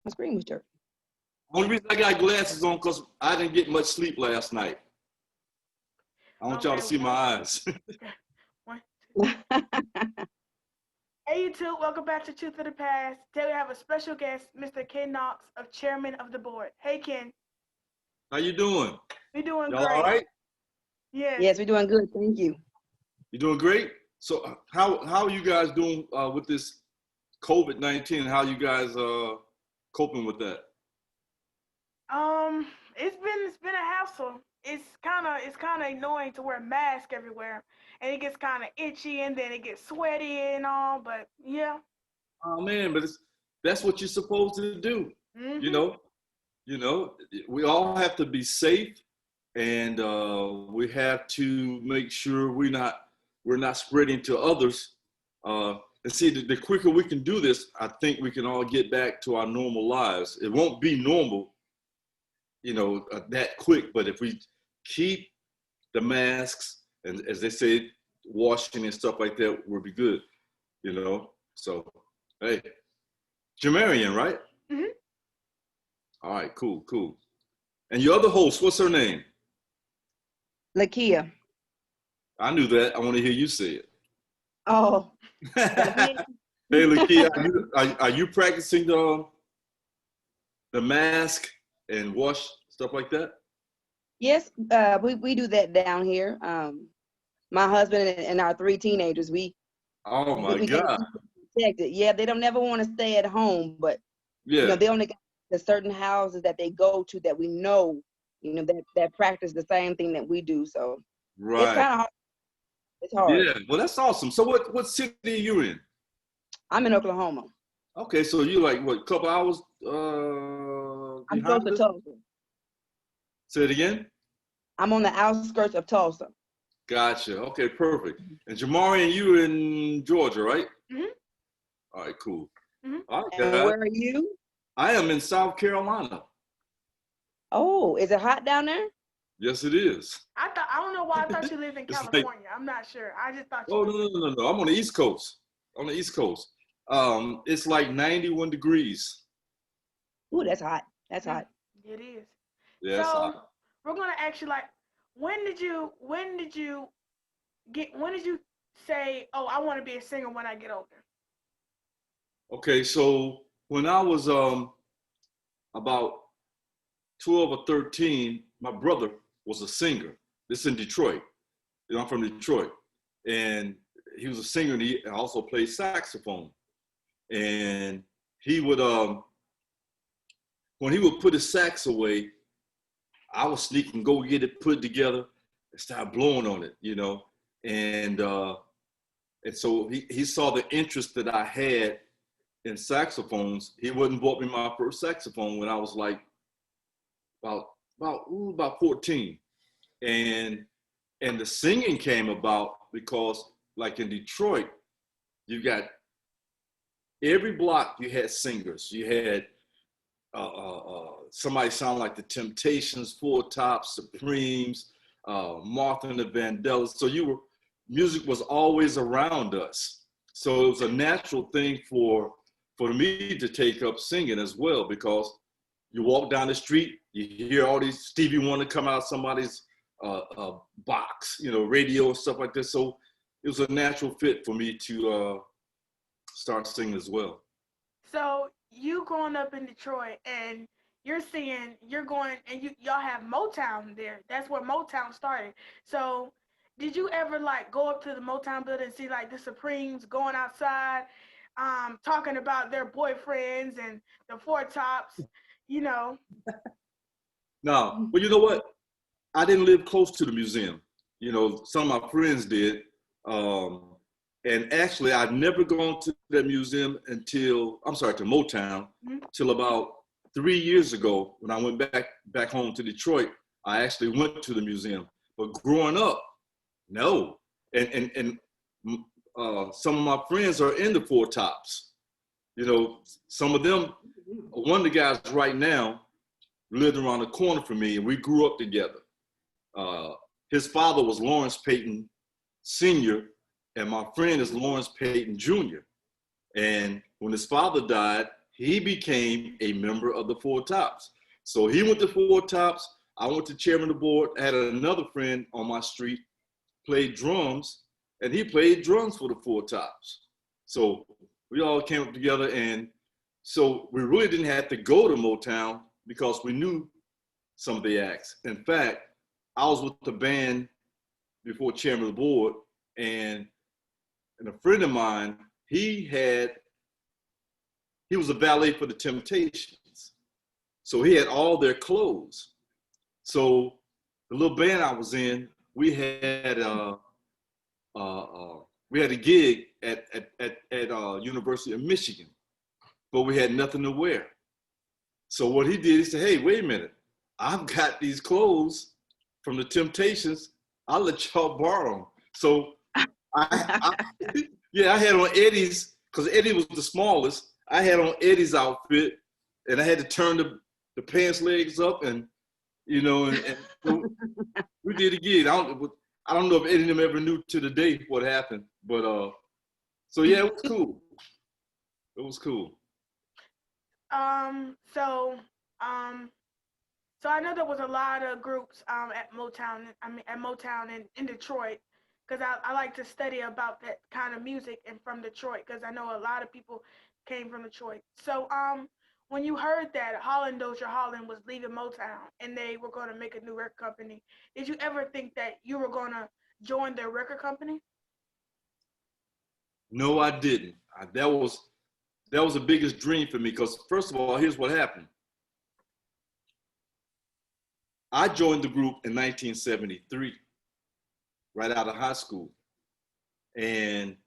My screen was jerking. Only reason I got glasses on because I didn't get much sleep last night. I want y'all to see my eyes. One, two. Hey YouTube, welcome back to Truth of the Past. Today we have a special guest, Mr. Ken Knox, of Chairman of the Board. Hey Ken. How you doing? We doing Y'all great. all right? Yes. Yes, we're doing good. Thank you. You doing great? So how are you guys doing with this COVID-19? How you guys coping with that? It's been a hassle. It's kind of annoying to wear masks everywhere, and it gets kind of itchy, and then it gets sweaty and all. But yeah. Oh man, but that's what you're supposed to do. Mm-hmm. You know, we all have to be safe, and we have to make sure we're not spreading to others. And see, the quicker we can do this, I think we can all get back to our normal lives. It won't be normal, that quick, but if we keep the masks and, as they say, washing and stuff like that, we'll be good, So, hey, Jamarian, right? Mm-hmm. All right, cool. And your other host, what's her name? Lakia. I knew that. I want to hear you say it. Oh. Hey, Lakia, are you practicing the mask and wash stuff like that? Yes, we do that down here. My husband and our 3 teenagers, Oh my God. Protected. Yeah, they don't never want to stay at home, but yeah, they only got the certain houses that they go to that we know, that practice the same thing that we do. So right. It's kind of hard. It's hard. Yeah, well, that's awesome. So what city are you in? I'm in Oklahoma. Okay, so you like what, a couple hours I'm close to Tulsa. Say it again? I'm on the outskirts of Tulsa. Gotcha. Okay, perfect. And Jamari, and you in Georgia, right? Mm-hmm. All right, cool. Mm-hmm. All right, and where are you? I am in South Carolina. Oh, is it hot down there? Yes, it is. I don't know why I thought you lived in California. I'm not sure. I just thought you. Oh, no. I'm on the East Coast. It's like 91 degrees. Ooh, that's hot. That's hot. It is. Yeah, it's hot. We're gonna ask you, like, when did you say, oh, I want to be a singer when I get older? Okay, so when I was about 12 or 13, my brother was a singer. This is in Detroit. I'm from Detroit. And he was a singer, and he also played saxophone. And he would, when he would put his sax away, I would sneak and go get it put together and start blowing on it, And so he saw the interest that I had in saxophones. He wouldn't bought me my first saxophone when I was like about 14. And the singing came about because, like in Detroit, you got every block you had singers. You had somebody sound like the Temptations, Four Tops, Supremes, Martha and the Vandellas. So music was always around us. So it was a natural thing for me to take up singing as well, because you walk down the street, you hear all these Stevie Wonder come out of somebody's box, radio and stuff like this. So it was a natural fit for me to start singing as well. So you growing up in Detroit and you're singing, y'all have Motown there. That's where Motown started. So did you ever like go up to the Motown building and see like the Supremes going outside, talking about their boyfriends and the Four Tops, No, but you know what? I didn't live close to the museum. Some of my friends did. And actually, I'd never gone to that museum to Motown, till about 3 years ago when I went back home to Detroit. I actually went to the museum. But growing up, no. And some of my friends are in the Four Tops. Some of them, one of the guys right now lived around the corner from me, and we grew up together. His father was Lawrence Payton Sr., and my friend is Lawrence Payton Jr. And when his father died, he became a member of the Four Tops. So he went to Four Tops. I went to chairman of the board. I had another friend on my street, played drums, and he played drums for the Four Tops. So we all came up together, and so we really didn't have to go to Motown because we knew some of the acts. In fact, I was with the band before chairman of the board, and a friend of mine, he was a valet for the Temptations. So he had all their clothes. So the little band I was in, we had a gig at University of Michigan, but we had nothing to wear. So what he did, he said, "Hey, wait a minute, I've got these clothes from the Temptations. I'll let y'all borrow them." So I had on Eddie's, because Eddie was the smallest. I had on Eddie's outfit, and I had to turn the pants legs up, and and so we did a gig. I don't know if any of them ever knew to the day what happened, but so yeah, it was cool. It was cool. So I know there was a lot of groups at Motown. I mean, at Motown in Detroit, because I like to study about that kind of music and from Detroit, because I know a lot of people came from Detroit. So when you heard that Holland Dozier Holland was leaving Motown and they were going to make a new record company, did you ever think that you were going to join their record company? No, I didn't. That was the biggest dream for me, because first of all, here's what happened. I joined the group in 1973, right out of high school. And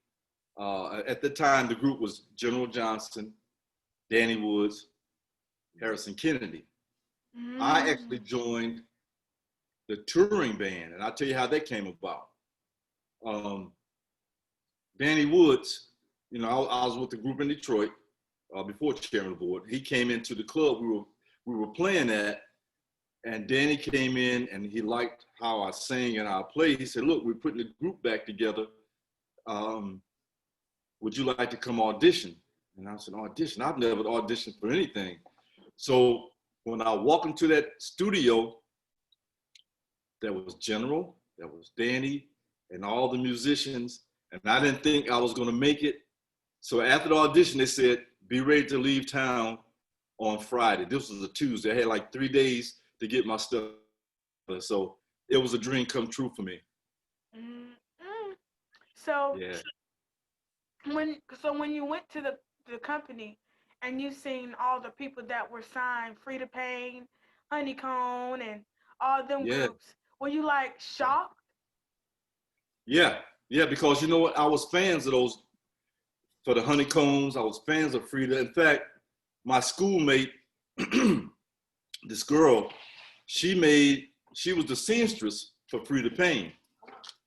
at the time, the group was General Johnson, Danny Woods, Harrison Kennedy. I actually joined the touring band, and I'll tell you how that came about. Danny Woods, I was with the group in Detroit before chairman of the board. He came into the club we were playing at, and Danny came in and he liked how I sang and how I played. He said, "Look, we're putting the group back together. Would you like to come audition?" And I said, "Audition? I've never auditioned for anything." So when I walked into that studio, there was General, there was Danny, and all the musicians, and I didn't think I was going to make it. So after the audition, they said, "Be ready to leave town on Friday." This was a Tuesday. I had like 3 days to get my stuff. So it was a dream come true for me. So yeah. when you went to the company and you seen all the people that were signed, Frida Payne, Honeycomb, and all them groups, were you like shocked? Yeah, because you know what? I was fans of those, for the Honeycombs. I was fans of Frida. In fact, my schoolmate, this girl, she was the seamstress for Frida Payne.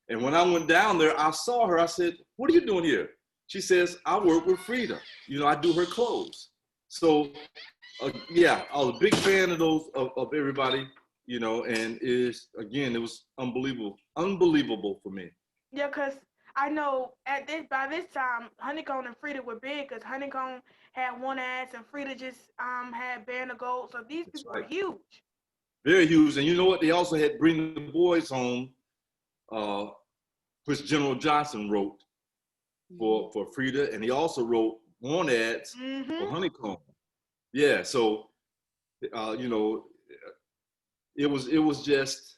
And when I went down there, I saw her. I said, "What are you doing here?" She says, "I work with Frida. I do her clothes." So, I was a big fan of those, of everybody, and it was unbelievable for me. Yeah, because I know by this time, Honeycomb and Frida were big, because Honeycomb had one ass and Frida just had Band of Gold. So these people were huge. Very huge. And you know what? They also had Bring the Boys Home, which General Johnson wrote for Frida, and he also wrote one ads for Honeycomb. Yeah, so it was just,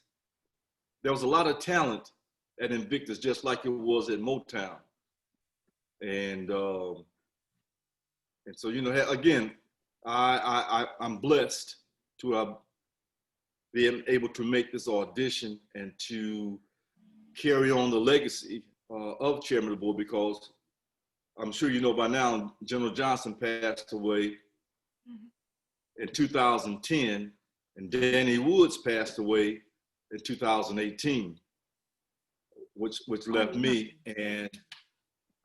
there was a lot of talent at Invictus, just like it was at Motown. And so again, I'm blessed to have been able to make this audition and to carry on the legacy of chairman of the board, because I'm sure you know by now, General Johnson passed away in 2010, and Danny Woods passed away in 2018, which left me, and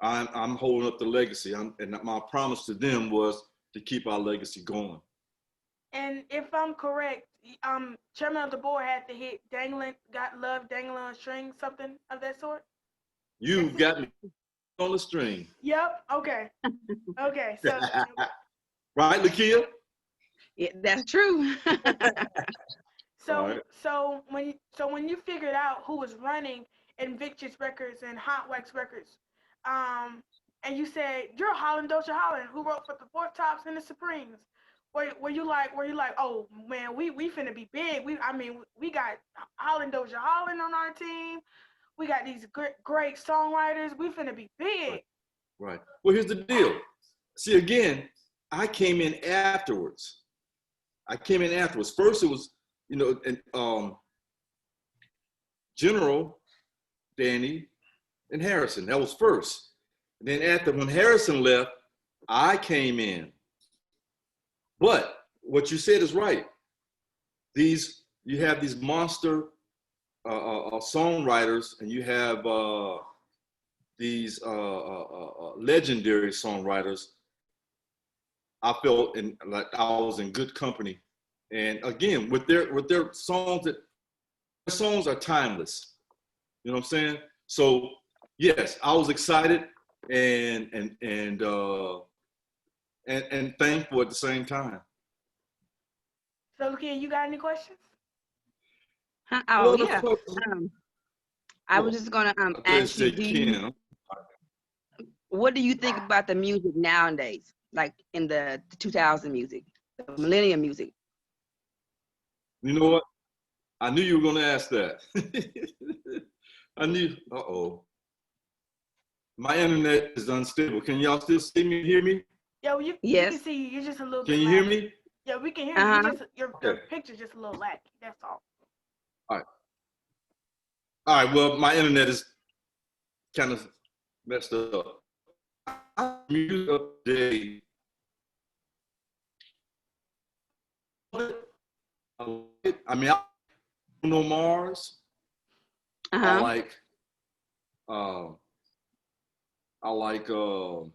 I'm holding up the legacy. And my promise to them was to keep our legacy going. And if I'm correct, chairman of the board had to hit "Got Love Dangling on a String," something of that sort. You've got me on the string. Yep. Okay. Okay. So Right, Lakia? Yeah, that's true. So Right. when you figured out who was running Invictus Records and Hot Wax Records, and you said you're Holland Doja Holland who wrote for the Four Tops and the Supremes. Were you like, oh man, we finna be big. We got Holland Doja Holland on our team. We got these great songwriters. We finna be big. Right. Well, here's the deal. See, again, I came in afterwards. First, it was, General, Danny, and Harrison. That was first. And then when Harrison left, I came in. But what you said is right. You have these monster songwriters, and you have these legendary songwriters. I felt like I was in good company. And again, with their songs, their songs are timeless. You know what I'm saying? So yes, I was excited and thankful at the same time. So, Lukia, you got any questions? Oh yeah. I was just gonna ask you, what do you think about the music nowadays, like in the 2000 music, the millennium music? You know what? I knew you were going to ask that. I knew. My internet is unstable. Can y'all still see me, hear me? Yeah, well, Yes. We can see you. You're just a little bit. Can you hear me? Yeah, we can hear you. You just your picture's just a little laggy. That's all. All right. Well, my internet is kind of messed up. Music update. I mean, I know Mars. I like the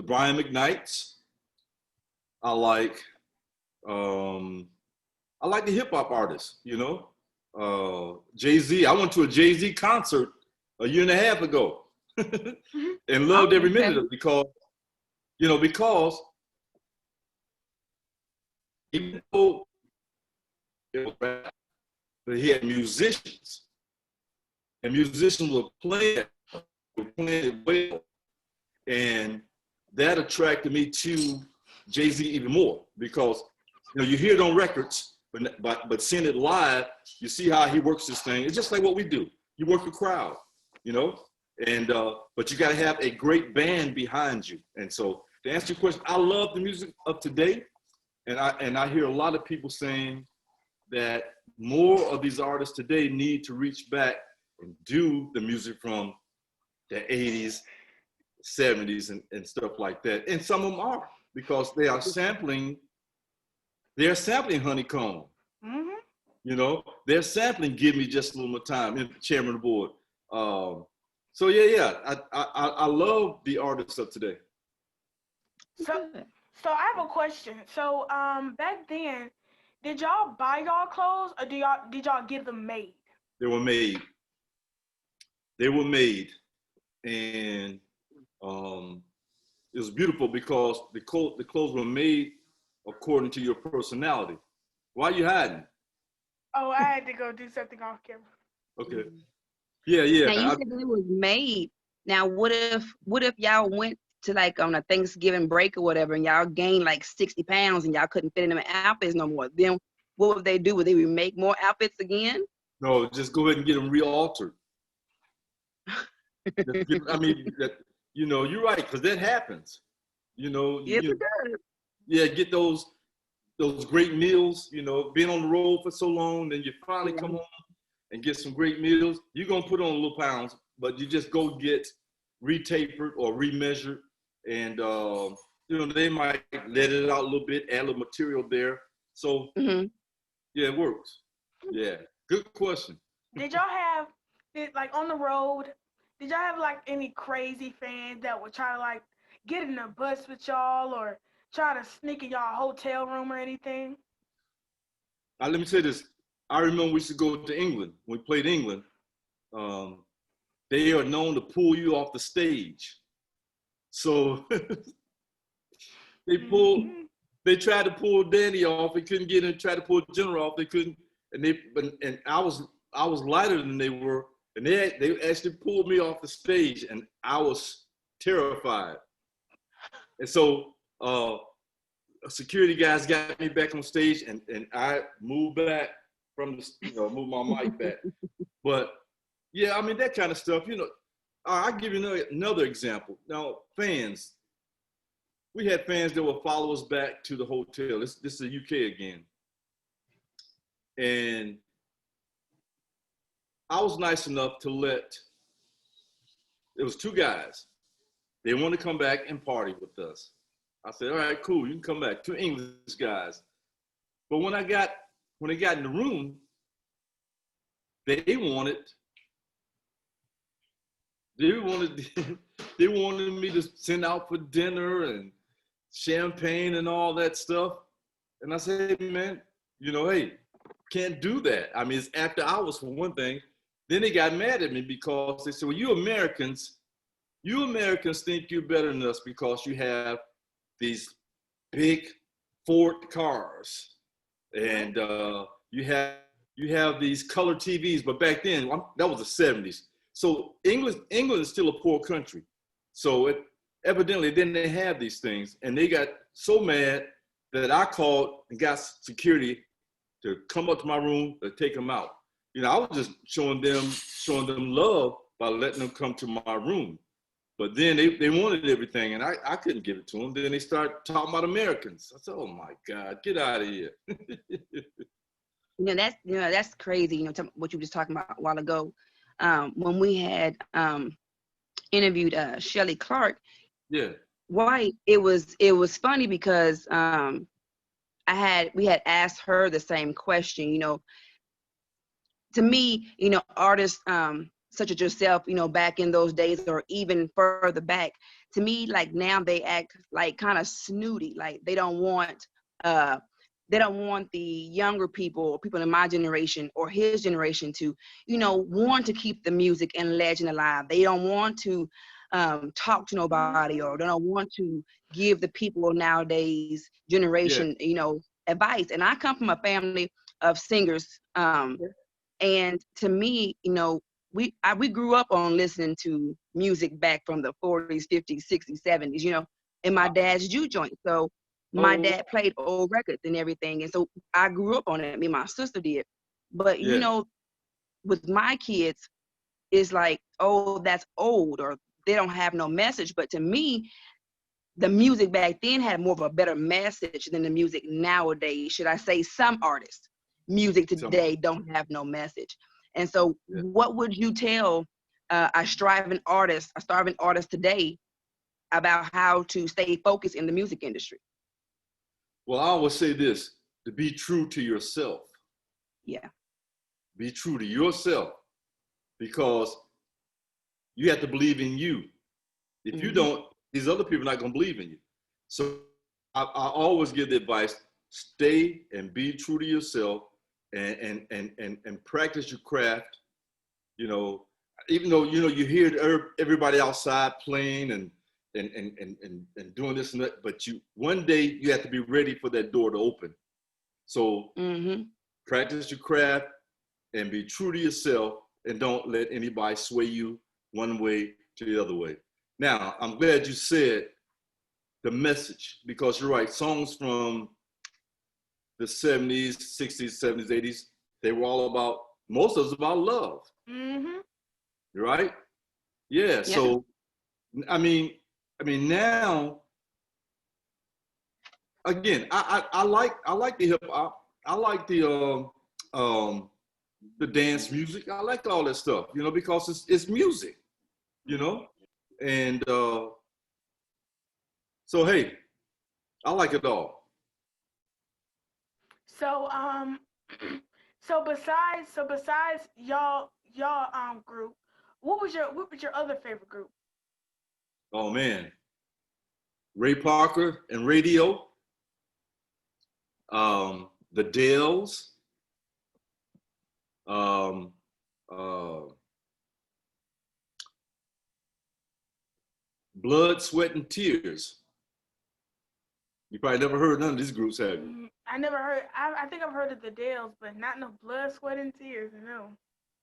Brian McKnights. I like the hip hop artists, Jay-Z. I went to a Jay-Z concert a year and a half ago and loved every minute of it because even though it was rap, but he had musicians, and musicians were playing it well, and that attracted me to Jay-Z even more because you hear it on records, but seeing it live, you see how he works this thing. It's just like what we do. You work the crowd, and but you got to have a great band behind you. And so to answer your question, I love the music of today, and I hear a lot of people saying that more of these artists today need to reach back and do the music from the 80s, 70s, and stuff like that. And some of them are, because they are sampling. They're sampling Honeycomb. Mm-hmm. They're sampling Give Me Just a Little More Time, and Chairman of the Board. So yeah, I love the artists of today. So I have a question. So back then, did y'all buy y'all clothes or did y'all get them made? They were made. And it was beautiful because the clothes were made according to your personality. Why are you hiding? Oh, I had to go do something off camera. Okay. Yeah. Now you said that it was made. Now what if y'all went to like on a Thanksgiving break or whatever, and y'all gained like 60 pounds and y'all couldn't fit in them outfits no more? Then what would they do? Would they remake more outfits again? No, just go ahead and get them re-altered. You're right, because that happens. Yes, it does. Yeah, get those great meals. Being on the road for so long, then you finally come home and get some great meals. You're gonna put on a little pounds, but you just go get retapered or remeasured, and they might let it out a little bit, add a little material there. So yeah, it works. Yeah, good question. Did y'all have like on the road? Did y'all have like any crazy fans that would try to like get in a bus with y'all or try to sneak in y'all hotel room or anything? Let me say this. I remember we used to go to England. When we played England, they are known to pull you off the stage. So They tried to pull Danny off. They couldn't get him. Tried to pull General off. They couldn't. And I was lighter than they were. And they actually pulled me off the stage, and I was terrified. And so security guys got me back on stage, and I moved back from the, moved my mic back. But yeah, I mean, that kind of stuff, I'll give you another example. Now, fans, we had fans that would follow us back to the hotel. This is the UK again. And I was nice enough to it was two guys. They wanted to come back and party with us. I said, all right, cool, you can come back. Two English guys. But when they got in the room, they wanted me to send out for dinner and champagne and all that stuff. And I said, hey, man, hey, can't do that. I mean, it's after hours for one thing. Then they got mad at me because they said, well, you Americans think you're better than us because you have these big Ford cars and you have these color TVs. But back then, that was the 70s. So England is still a poor country. So evidently they didn't have these things. And they got so mad that I called and got security to come up to my room to take them out. I was just showing them love by letting them come to my room. But then they wanted everything, and I couldn't give it to them. Then they started talking about Americans. I said, oh my God, get out of here. That's crazy. What you were just talking about a while ago, when we had interviewed Shelley Clark. Yeah. Why it was funny because we had asked her the same question. To me, artists such as yourself, back in those days or even further back, to me, like now they act like kind of snooty, like they don't want the younger people or people in my generation or his generation to, want to keep the music and legend alive. They don't want to talk to nobody, or they don't want to give the people nowadays generation, advice. And I come from a family of singers. And to me, we grew up on listening to music back from the 40s, 50s, 60s, 70s, in my dad's juke joint. So my dad played old records and everything. And so I grew up on it. Me and my sister did. But, with my kids, it's like, oh, that's old, or they don't have no message. But to me, the music back then had more of a better message than the music nowadays. Should I say some artists? Music today don't have no message. And so what would you tell a starving artist today about how to stay focused in the music industry? Well, I always say this, to be true to yourself. Yeah. Be true to yourself, because you have to believe in you. If you don't, these other people are not going to believe in you. So I always give the advice, stay and be true to yourself. And practice your craft, even though, you hear everybody outside playing and doing this and that, but one day you have to be ready for that door to open. So practice your craft and be true to yourself, and don't let anybody sway you one way to the other way. Now, I'm glad you said the message, because you're right, songs from the 70s, 60s, 70s, 80s, they were all about, most of it's about love. Right? Yeah. So, I mean now, again, I like the hip hop. I like the dance music. I like all that stuff, because it's music, and so hey, I like it all. So so besides y'all group, what was your other favorite group? Oh man, Ray Parker and Radio, the Dells, Blood, Sweat, and Tears. You probably never heard none of these groups, have you? I never heard. I think I've heard of the Dales, but not no Blood, Sweat, and Tears. No.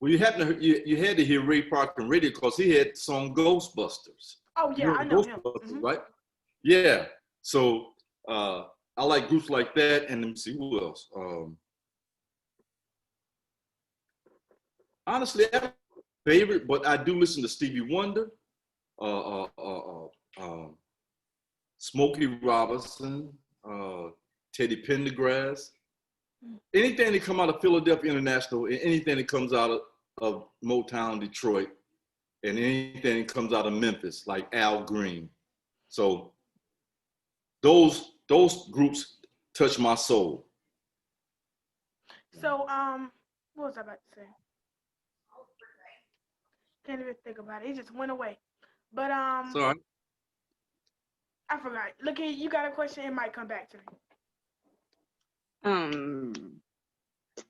Well, you had to hear Ray Parker on radio because he had the song Ghostbusters. Oh yeah, I know him. Ghostbusters, right? Yeah. So I like groups like that, and let me see who else. Honestly, I don't have a favorite, but I do listen to Stevie Wonder, Smokey Robinson, Teddy Pendergrass. Anything that come out of Philadelphia International, and anything that comes out of Motown, Detroit, and anything that comes out of Memphis, like Al Green. So those groups touch my soul. So what was I about to say? Can't even think about it. It just went away. But Sorry. I forgot. Look here, you got a question, it might come back to me.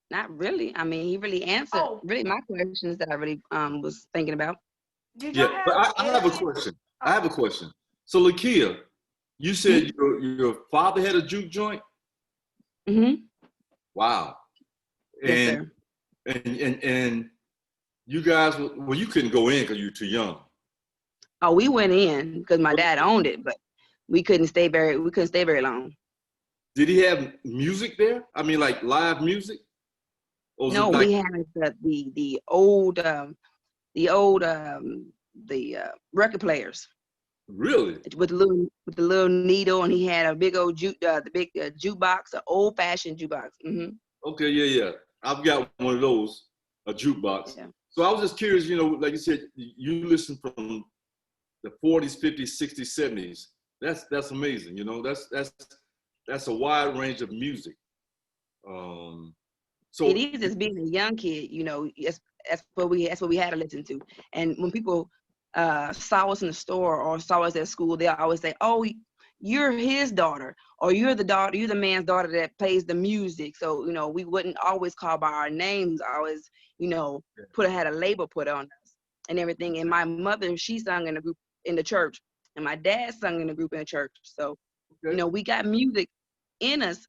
Not really. I mean, he really answered really my questions that I really was thinking about. Did yeah, but I have a question. Oh. I have a question. So Lakia, you said your father had a juke joint? Mm-hmm. Wow. Yes, And, sir. and you guys, well, you couldn't go in because you were too young. Oh, we went in because my dad owned it, but we couldn't stay very long. Did he have music there? I mean, like live music? No, like, we had the old record players. Really? With the little needle, and he had a big old jukebox, an old fashioned jukebox. Mm-hmm. Okay, yeah. I've got one of those, a jukebox. Yeah. So I was just curious, like you said, you listen from the 40s, 50s, 60s, 70s. That's amazing, that's a wide range of music. So it is as being a young kid, that's what we had to listen to. And when people saw us in the store or saw us at school, they always say, "Oh, you're his daughter," or you're the man's daughter that plays the music. So we wouldn't always call by our names. Always, had a label put on us and everything. And my mother, she sung in a group in the church, and my dad sung in a group in the church. So we got music in us,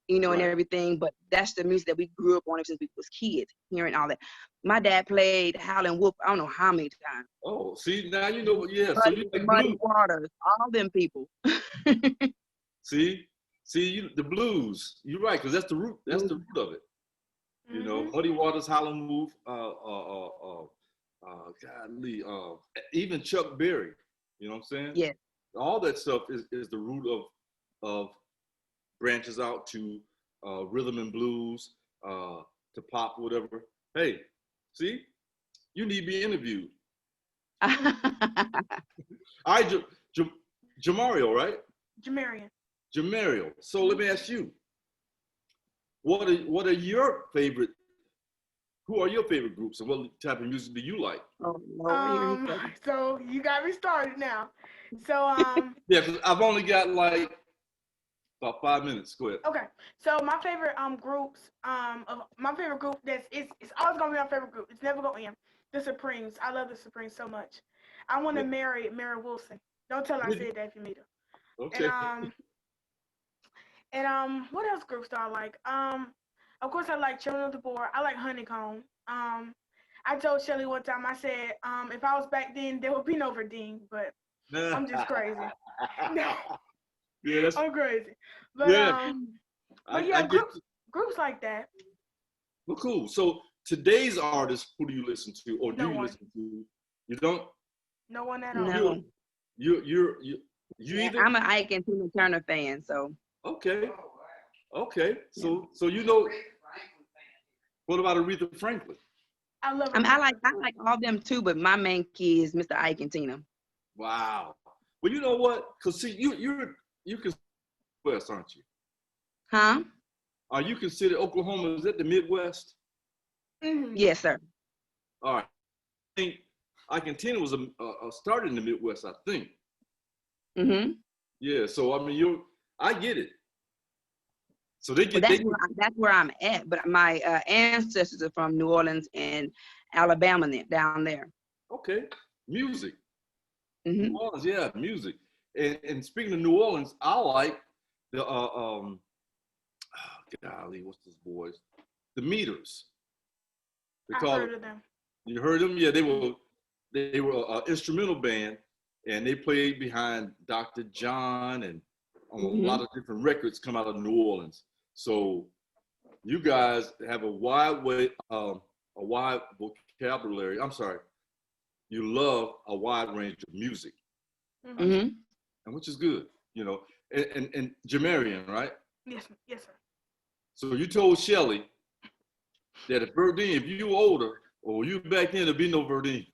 and everything, but that's the music that we grew up on since we was kids, hearing all that. My dad played Howlin' Wolf, I don't know how many times. Oh, see, now you know, yeah. So you like Muddy Waters, all them people. see, the blues. You're right, because that's the root. That's the root of it. Muddy Waters, Howlin' Wolf, godly, even Chuck Berry. You know what I'm saying? Yeah. All that stuff is the root of branches out to rhythm and blues, to pop, whatever. Hey, see, you need to be interviewed. All right, Jamario, right? Jamario. So let me ask you, what are your favorite? Who are your favorite groups, and what type of music do you like? So you got me started now. So yeah, because I've only got like about 5 minutes. Go ahead. Okay. So my favorite groups my favorite group it's always gonna be my favorite group. It's never gonna end. The Supremes. I love the Supremes so much. I want to marry Mary Wilson. Don't tell her I said that if you meet her. Okay. And what else groups do I like? Of course I like Children of the Board. I like Honeycomb. I told Shelly one time, I said, if I was back then, there would be no Verdine, but I'm just crazy. No. Yeah, I'm crazy. But groups like that. Well, cool. So today's artists, who do you listen to, or do you listen to? You don't? No one at all. No. You either? I'm an Ike and Tina Turner fan, so. Okay. So what about Aretha Franklin? I love her. I like all of them too, but my main key is Mr. Ike and Tina. Wow. Well, you know what? Because see, you can West, aren't you? Huh? Are you considered Oklahoma? Is that the Midwest? Mm-hmm. Yes, sir. All right. I think Ike and Tina was started in the Midwest, I think. Mm-hmm. Yeah. So I mean, I get it. So that's where I'm at. But my ancestors are from New Orleans and Alabama, down there. Okay. Music. Mm-hmm. New Orleans, yeah, music. And speaking of New Orleans, I like the golly, what's this boys? The Meters. I've heard of them. You heard them? Yeah, they were an instrumental band, and they played behind Dr. John and on a lot of different records come out of New Orleans. So you guys have a wide vocabulary. I'm sorry. You love a wide range of music, and which is good, you know. And Jamarian, right? Yes, yes, sir. So you told Shelly that if Verdine, if you were older or you back then, there'd be no Verdine.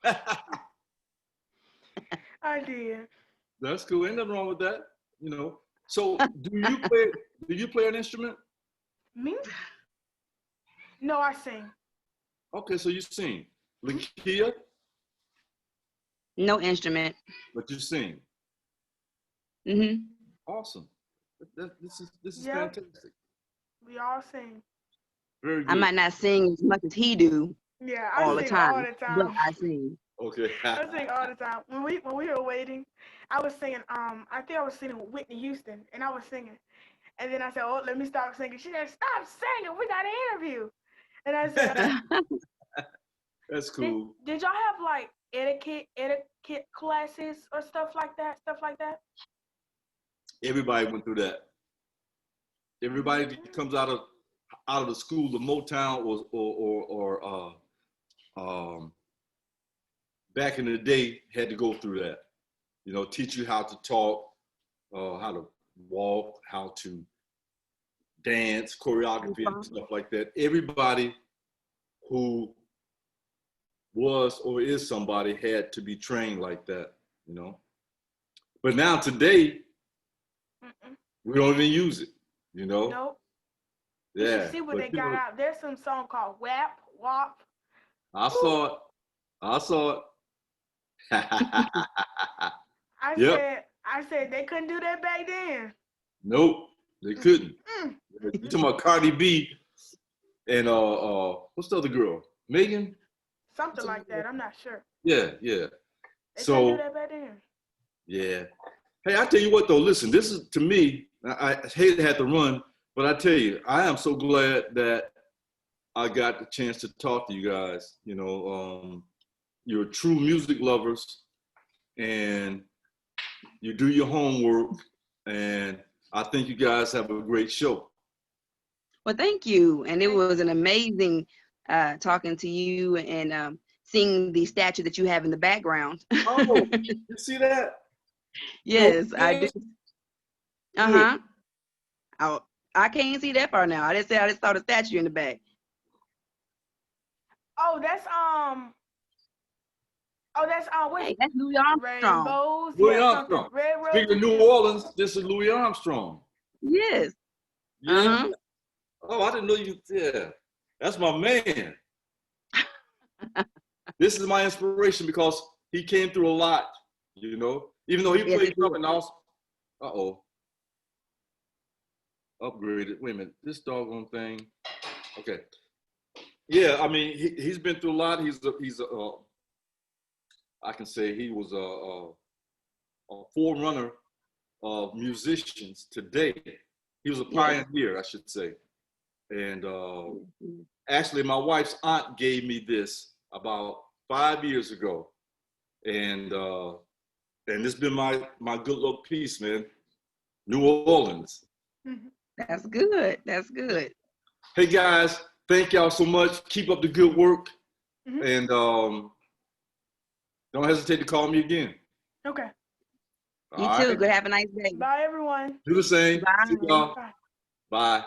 I did. That's cool. Ain't nothing wrong with that, you know. So do you play an instrument? Me? No, I sing. Okay, so you sing. Lakia? No instrument. But you sing. Awesome. This is fantastic. We all sing. Very good. I might not sing as much as he do. Yeah, I sing all the time. But I sing. Okay. I sing all the time. When we were waiting, I was singing. I think I was singing with Whitney Houston, and I was singing. And then I said, "Oh, let me stop singing." She said, "Stop singing. We got an interview." And I said, "That's cool." Did y'all have like etiquette classes or stuff like that? Everybody went through that. Everybody that comes out of the school of Motown or back in the day had to go through that. You know, teach you how to talk, how to walk, how to dance, choreography, and stuff like that. Everybody who was or is somebody had to be trained like that, you know. But now today, we don't even use it, you know. Nope. Yeah. You should see what they got out. There's some song called WAP, WAP. I saw it. I said they couldn't do that back then. Nope, they couldn't. You talking about Cardi B and what's the other girl? Megan? Something like that. I'm not sure. Yeah. They couldn't do that back then. Yeah. Hey, I tell you what though, listen, this is to me, I hate to have to run, but I tell you, I am so glad that I got the chance to talk to you guys. You know, you're true music lovers and you do your homework, and I think you guys have a great show. Well, thank you. And it was an amazing talking to you and seeing the statue that you have in the background. Oh, you see that? Yes, I do. I can't see that part now. I just saw the statue in the back. Oh, that's hey, that's Louis Armstrong. Rainbows. Louis Armstrong. Speaking of New Orleans, this is Louis Armstrong. Yes. Yeah. Oh, I didn't know you. Yeah, that's my man. This is my inspiration because he came through a lot, you know. Even though he played trumpet and also, upgraded. Wait a minute, this doggone thing. Okay. Yeah, I mean, he's been through a lot. He's I can say he was a forerunner of musicians today. He was a pioneer, I should say. And actually, my wife's aunt gave me this about 5 years ago, and it's been my good luck piece, man. New Orleans. That's good. That's good. Hey guys, thank y'all so much. Keep up the good work, and don't hesitate to call me again. Okay. You too. Good. Have a nice day. Bye, everyone. Do the same. Bye. See y'all. Bye.